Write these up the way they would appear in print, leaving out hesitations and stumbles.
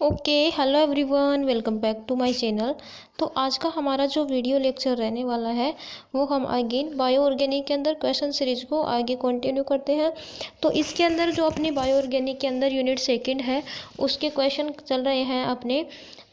Okay, hello everyone, welcome back to my channel. तो आज का हमारा जो वीडियो लेक्चर रहने वाला है वो हम अगेन बायो ऑर्गेनिक के अंदर क्वेश्चन सीरीज को आगे कंटिन्यू करते हैं। तो इसके अंदर जो अपनी बायो ऑर्गेनिक के अंदर यूनिट सेकंड है उसके क्वेश्चन चल रहे हैं अपने।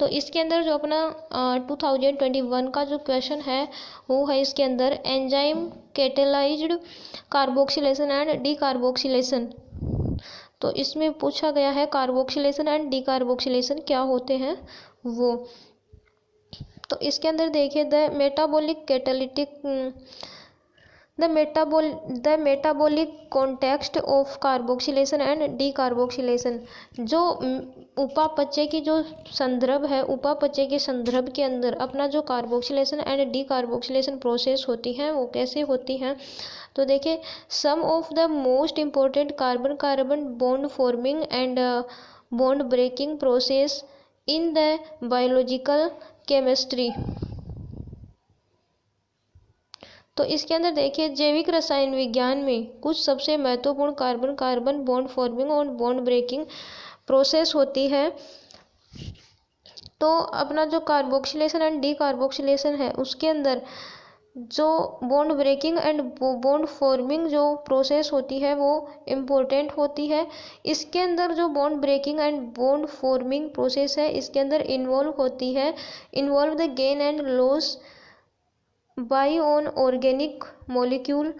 तो इसके अंदर जो अपना 2021 का जो क्वेश्चन है वो है इसके अंदर enzyme catalysed carboxylation and decarboxylation. तो इसमें पूछा गया है कार्बोक्सिलेशन एंड डीकार्बोक्सिलेशन क्या होते हैं वो। तो इसके अंदर देखिए the metabolic catalytic the metabolic context of carboxylation and decarboxylation. जो उपापचय की जो संदर्भ है, उपापचय के संदर्भ के अंदर अपना जो कार्बोक्सिलेशन एंड डीकार्बोक्सिलेशन प्रोसेस होती हैं वो कैसे होती हैं। तो देखिए some of the most important carbon carbon bond forming and bond breaking process in the biological chemistry. तो इसके अंदर देखिए जैविक रसायन विज्ञान में कुछ सबसे महत्वपूर्ण कार्बन कार्बन बॉन्ड फॉर्मिंग और बॉन्ड ब्रेकिंग प्रोसेस होती है। तो अपना जो कार्बोक्सिलेशन एंड डीकार्बोक्सिलेशन है उसके अंदर जो bond breaking and bond forming जो प्रोसेस होती है वो इम्पोर्टेंट होती है। इसके अंदर जो bond breaking and bond forming process है इसके अंदर इन्वॉल्व होती है involve the gain and loss by an organic molecule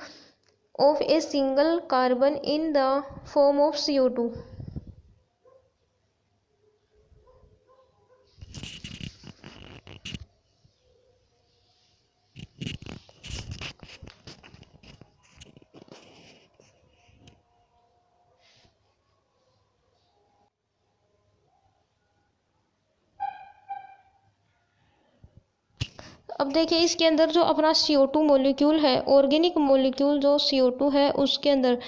of a single carbon in the form of CO2। अब देखिए इसके अंदर जो अपना CO2 मोलिक्यूल है, ऑर्गेनिक मोलिक्यूल जो CO2 है उसके अंदर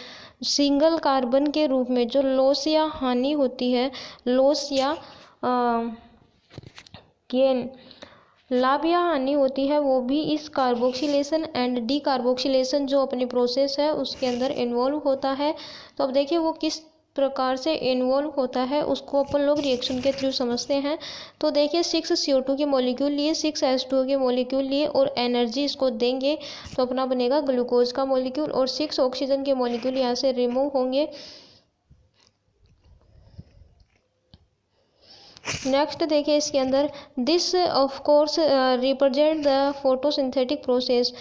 सिंगल कार्बन के रूप में जो लॉस या हानि होती है, लॉस या गेन लाभ या हानि होती है वो भी इस कार्बोक्सिलेशन एंड डीकार्बोक्सिलेशन जो अपनी प्रोसेस है उसके अंदर इन्वॉल्व होता है। तो अब देखिए वो किस प्रकार से इन्वॉल्व होता है उसको अपन लोग रिएक्शन के थ्रू समझते हैं। तो देखिए 6 CO2 के मॉलिक्यूल लिए, 6 H2O के मॉलिक्यूल लिए और एनर्जी इसको देंगे तो अपना बनेगा ग्लूकोज का मॉलिक्यूल और 6 ऑक्सीजन के मॉलिक्यूल यहाँ से रिमूव होंगे। नेक्स्ट देखिए इसके अंदर this of course represent the photosynthetic process.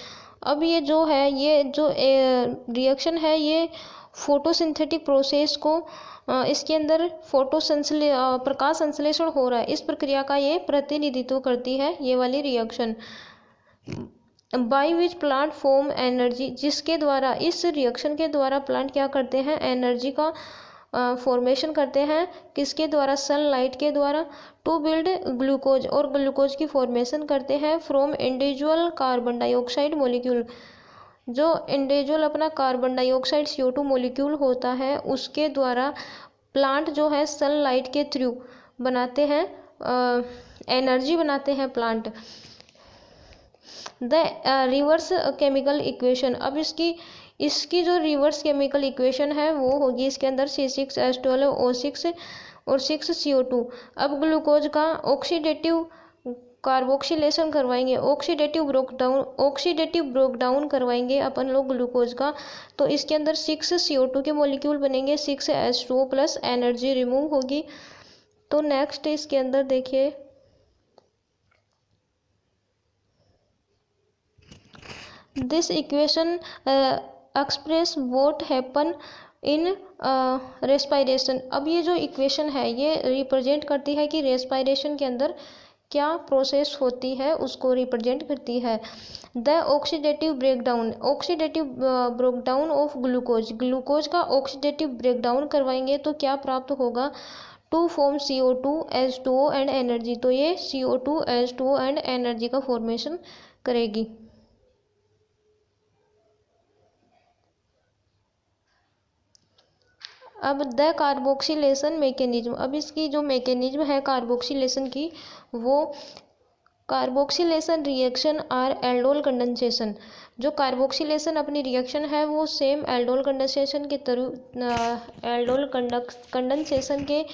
अब ये जो है ये जो रिएक्शन है ये फोटोसिंथेटिक प्रोसेस को इसके अंदर प्रकाश संश्लेषण हो रहा है इस प्रक्रिया का ये प्रतिनिधित्व करती है ये वाली reaction. By which plant form energy, जिसके द्वारा इस रिएक्शन के द्वारा प्लांट क्या करते हैं एनर्जी का फॉर्मेशन करते हैं किसके द्वारा सनलाइट के द्वारा टू बिल्ड ग्लूकोज और ग्लूकोज की फॉर्मेशन करते हैं from individual carbon dioxide molecule. जो इंडिविजुअल अपना कार्बन डाइऑक्साइड CO2 मॉलिक्यूल होता है उसके द्वारा प्लांट जो है सनलाइट के थ्रू बनाते हैं एनर्जी बनाते हैं plant. The reverse chemical equation, अब इसकी जो रिवर्स केमिकल इक्वेशन है वो होगी इसके अंदर C6H12O6 और 6 CO2। अब ग्लूकोज का ऑक्सीडेटिव कार्बोक्सिलेशन करवाएंगे, ऑक्सीडेटिव ब्रेकडाउन करवाएंगे अपन लोग ग्लूकोज का। तो इसके अंदर 6 CO2 के मॉलिक्यूल बनेंगे, 6 H2O प्लस एनर्जी रिमूव होगी। तो नेक्स्ट इसके अंदर देखिए this equation express what happen in respiration. अब ये जो इक्वेशन है ये रिप्रेजेंट करती है कि रेस्पायरेशन के अंदर क्या प्रोसेस होती है उसको रिप्रेजेंट करती है। The oxidative breakdown of glucose का ऑक्सीडेटिव ब्रेकडाउन करवाएंगे तो क्या प्राप्त होगा to form CO2 H2O and energy. तो ये CO2 H2O एंड एनर्जी का फॉर्मेशन करेगी। अब द कार्बोक्सिलेशन मैकेनिज्म, अब इसकी जो मैकेनिज्म है कार्बोक्सिलेशन की वो carboxylation reaction or aldol condensation. जो कार्बोक्सिलेशन अपनी रिएक्शन है वो सेम एल्डोल कंडेंसेशन के कंडेंसेशन के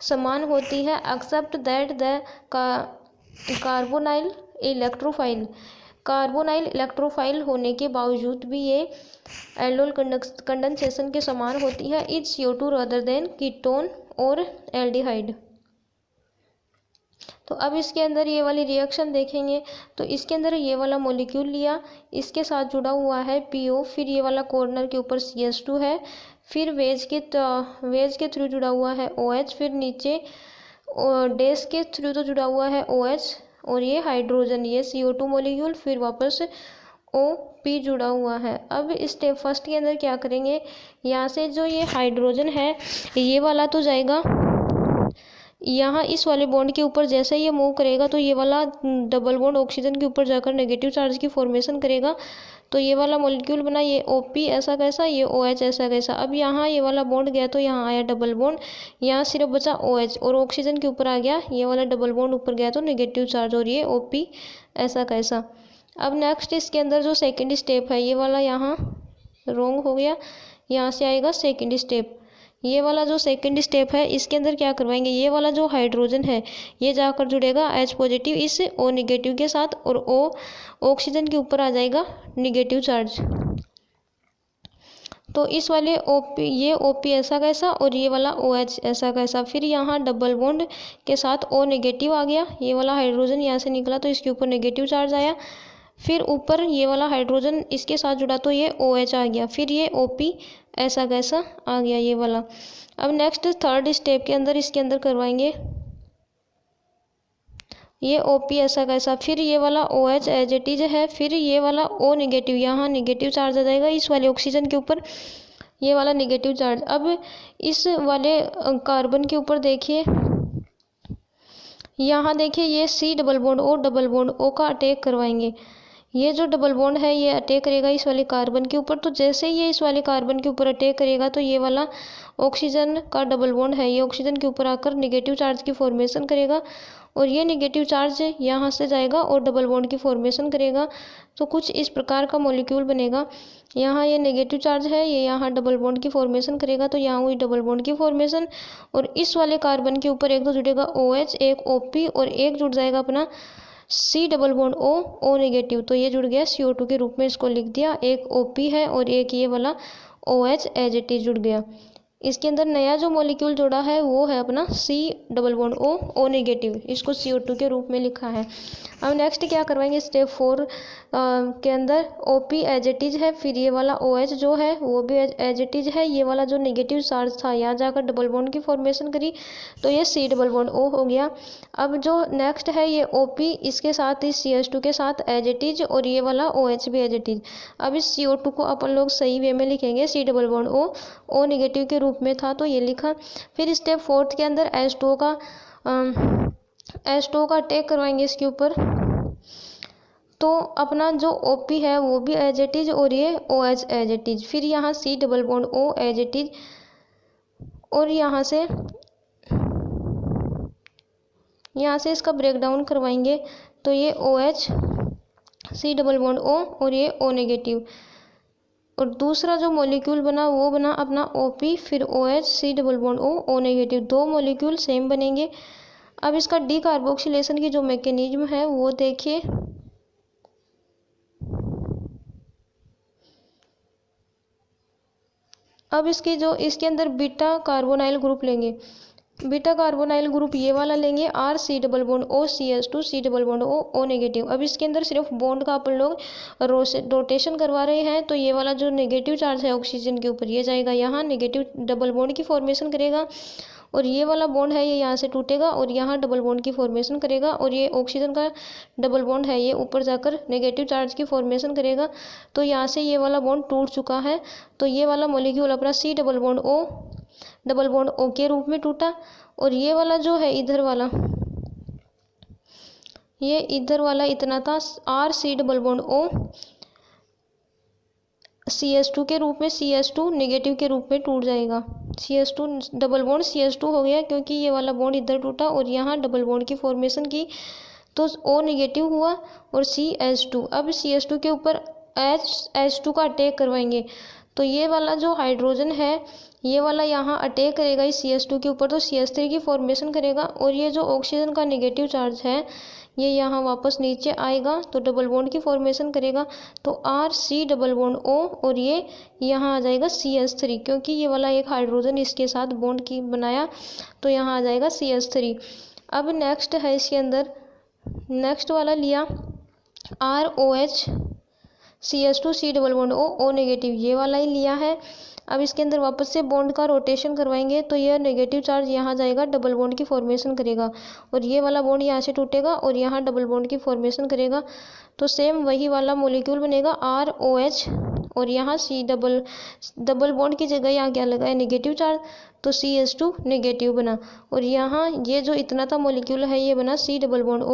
समान होती है except that the carbonyl electrophile. Carbonyl electrophile होने के बावजूद भी ये एल्डोल कंडेंसेशन के समान होती है is CO2 other than ketone और एल्डिहाइड। तो अब इसके अंदर ये वाली रिएक्शन देखेंगे तो इसके अंदर ये वाला मॉलिक्यूल लिया, इसके साथ जुड़ा हुआ है PO, फिर ये वाला कॉर्नर के ऊपर CH2 है, फिर वेज के थ्रू जुड़ा हुआ है OH, फिर नीचे डैश के थ्रू तो जुड़ा हुआ है OH और ये हाइड्रोजन, ये CO2 मॉलिक्यूल, फिर वापस OP जुड़ा हुआ है। अब स्टेप फर्स्ट के अंदर क्या करेंगे, यहाँ से जो ये हाइड्रोजन है ये वाला तो जाएगा यहाँ इस वाले बॉन्ड के ऊपर, जैसे ये मूव करेगा तो ये वाला डबल बॉन्ड ऑक्सीजन के ऊपर जाकर नेगेटिव चार्ज की फॉर्मेशन करेगा। तो ये वाला मॉलिक्यूल बना, ये OP ऐसा कैसा, ये OH ऐसा कैसा। अब यहाँ ये वाला बॉन्ड गया तो यहाँ आया डबल बॉन्ड, यहाँ सिर्फ बचा OH और ऑक्सीजन के ऊपर आ गया ये वाला डबल बॉन्ड, ऊपर गया तो नेगेटिव चार्ज और ये OP ऐसा कैसा। अब नेक्स्ट इसके अंदर जो सेकेंड स्टेप है ये वाला यहाँ रॉन्ग हो गया, यहाँ से आएगा सेकेंड स्टेप। ये वाला जो सेकंड स्टेप है इसके अंदर क्या करवाएंगे, ये वाला जो हाइड्रोजन है ये जाकर जुड़ेगा H पॉजिटिव इस O निगेटिव के साथ और O ऑक्सीजन के ऊपर आ जाएगा निगेटिव चार्ज। तो इस वाले OP, ये OP ऐसा कैसा और ये वाला OH ऐसा कैसा। फिर यहाँ डबल बॉन्ड के साथ O नेगेटिव आ गया, ये वाला हाइड्रोजन यहाँ से निकला तो इसके ऊपर नेगेटिव चार्ज आया। फिर ऊपर ये वाला हाइड्रोजन इसके साथ जुड़ा तो ये OH आ गया, फिर ये OP ऐसा कैसा आ गया ये वाला। अब नेक्स्ट थर्ड स्टेप के अंदर इसके अंदर करवाएंगे ये OP ऐसा कैसा, फिर ये वाला OH एज इट इज है, फिर ये वाला O निगेटिव, यहाँ निगेटिव चार्ज आ जाएगा इस वाले ऑक्सीजन के ऊपर, ये वाला निगेटिव चार्ज। अब इस वाले कार्बन के ऊपर देखिए, यहाँ देखिए ये C डबल बॉन्ड O का अटैक करवाएंगे। ये जो डबल बॉन्ड है ये अटैक करेगा इस वाले कार्बन के ऊपर, तो जैसे ही ये इस वाले कार्बन के ऊपर अटैक करेगा तो ये वाला ऑक्सीजन का डबल बॉन्ड है ये ऑक्सीजन के ऊपर आकर नेगेटिव चार्ज की फॉर्मेशन करेगा और ये नेगेटिव चार्ज यहाँ से जाएगा और डबल बॉन्ड की फॉर्मेशन करेगा। तो कुछ इस प्रकार का मॉलिक्यूल बनेगा। यहाँ ये नेगेटिव चार्ज है, ये यहाँ डबल बॉन्ड की फॉर्मेशन करेगा तो यहाँ हुई डबल बॉन्ड की फॉर्मेशन और इस वाले कार्बन के ऊपर एक तो जुड़ेगा OH, एक OP और एक जुड़ जाएगा अपना C double bond O negative. तो ये जुड़ गया CO2 के रूप में, इसको लिख दिया। एक OP है और एक ये वाला OH एज इट इज जुड़ गया। इसके अंदर नया जो मॉलिक्यूल जोड़ा है वो है अपना C double bond O negative, इसको CO2 के रूप में लिखा है। अब नेक्स्ट क्या करवाएंगे, स्टेप 4 के अंदर OP एज इट इज है, फिर ये वाला OH जो है वो भी एज इट इज है, ये वाला जो नेगेटिव चार्ज था यहाँ जाकर डबल बॉन्ड की फॉर्मेशन करी तो ये C डबल बॉन्ड O हो गया। अब जो नेक्स्ट है ये OP, इसके साथ इस CH2 के साथ एज इट इज और ये वाला OH भी एज इट इज। अब इस CO2 को अपन लोग सही वे में लिखेंगे, C double bond O negative के रूप में था तो ये लिखा। फिर स्टेप 4 के अंदर H2O का अटैक करवाएंगे इसके ऊपर, तो अपना जो OP है वो भी एज इट इज और ये OH एज इट इज। फिर यहाँ C double bond O as it is और यहाँ से इसका ब्रेकडाउन करवाएंगे तो ये OH C double bond O और ये O नेगेटिव। और दूसरा जो मॉलिक्यूल बना वो बना अपना OP, फिर OH C double bond O negative. दो मॉलिक्यूल सेम बनेंगे। अब इसका डीकार्बोक्सिलेशन की जो मैकेनिज्म है वो देखिए। अब इसके अंदर बीटा कार्बोनाइल ग्रुप लेंगे। बीटा कार्बोनाइल ग्रुप ये वाला लेंगे, R C double bond O CH2 C double bond O negative. अब इसके अंदर सिर्फ बॉन्ड का अपन लोग रोटेशन करवा रहे हैं तो ये वाला जो नेगेटिव चार्ज है ऑक्सीजन के ऊपर ये जाएगा यहाँ, नेगेटिव डबल बॉन्ड की फॉर्मेशन करेगा और ये वाला बॉन्ड है ये यहाँ से टूटेगा और यहाँ डबल बॉन्ड की फॉर्मेशन करेगा और ये ऑक्सीजन का डबल बॉन्ड है ये ऊपर जाकर नेगेटिव चार्ज की फॉर्मेशन करेगा। तो यहाँ से ये वाला बॉन्ड टूट चुका है तो ये वाला मॉलिक्यूल अपना C डबल बॉन्ड O के रूप में टूटा और ये वाला जो है इधर वाला इतना था, R C double bond O CH2 के रूप में, CH2 नेगेटिव के रूप में टूट जाएगा। CH2 डबल बॉन्ड CH2 हो गया क्योंकि ये वाला बॉन्ड इधर टूटा और यहाँ डबल बॉन्ड की फॉर्मेशन की तो O नेगेटिव हुआ और CH2। अब CH2 के ऊपर H2 का अटैक करवाएंगे तो ये वाला जो हाइड्रोजन है ये वाला यहाँ अटैक करेगा इस CH2 के ऊपर, तो CH3 की फॉर्मेशन करेगा। और ये जो ऑक्सीजन का नेगेटिव चार्ज है ये यहाँ वापस नीचे आएगा तो डबल बॉन्ड की फॉर्मेशन करेगा, तो RC डबल बॉन्ड O, और ये यहाँ आ जाएगा CH3, क्योंकि ये वाला एक हाइड्रोजन इसके साथ बॉन्ड की बनाया तो यहाँ आ जाएगा CH3। अब नेक्स्ट है इसके अंदर, नेक्स्ट वाला लिया ROH CH2 C double bond O negative, ये वाला ही लिया है। अब इसके अंदर वापस से बॉन्ड का रोटेशन करवाएंगे तो यह नेगेटिव चार्ज यहाँ जाएगा, डबल बॉन्ड की फॉर्मेशन करेगा, और ये वाला बॉन्ड यहाँ से टूटेगा और यहाँ डबल बॉन्ड की फॉर्मेशन करेगा। तो सेम वही वाला मॉलिक्यूल बनेगा ROH, और यहाँ डबल बॉन्ड की जगह यहाँ क्या लगा है नेगेटिव चार्ज, तो CH2 नेगेटिव बना। और यहाँ ये जो इतना था मॉलिक्यूल है ये बना C डबल बॉन्ड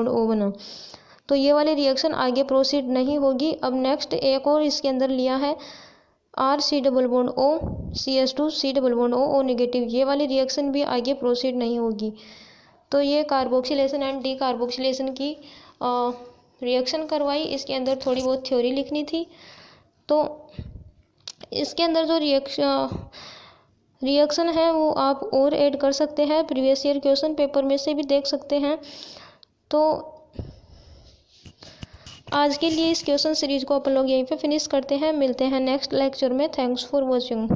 O बना। तो ये वाली रिएक्शन आगे प्रोसीड नहीं होगी। अब नेक्स्ट एक और इसके अंदर लिया है RC double bond O CH2 C double bond O negative, ये वाली रिएक्शन भी आगे प्रोसीड नहीं होगी। तो ये कार्बोक्सिलेशन एंड डी कार्बोक्सिलेशन की रिएक्शन करवाई। इसके अंदर थोड़ी बहुत थ्योरी लिखनी थी। तो इसके अंदर जो रिएक्शन है वो आप और ऐड कर सकते हैं, प्रीवियस ईयर क्वेश्चन पेपर में से भी देख सकते हैं। तो आज के लिए इस क्वेश्चन सीरीज को अपन लोग यहीं पे फिनिश करते हैं। मिलते हैं नेक्स्ट लेक्चर में। Thanks for watching.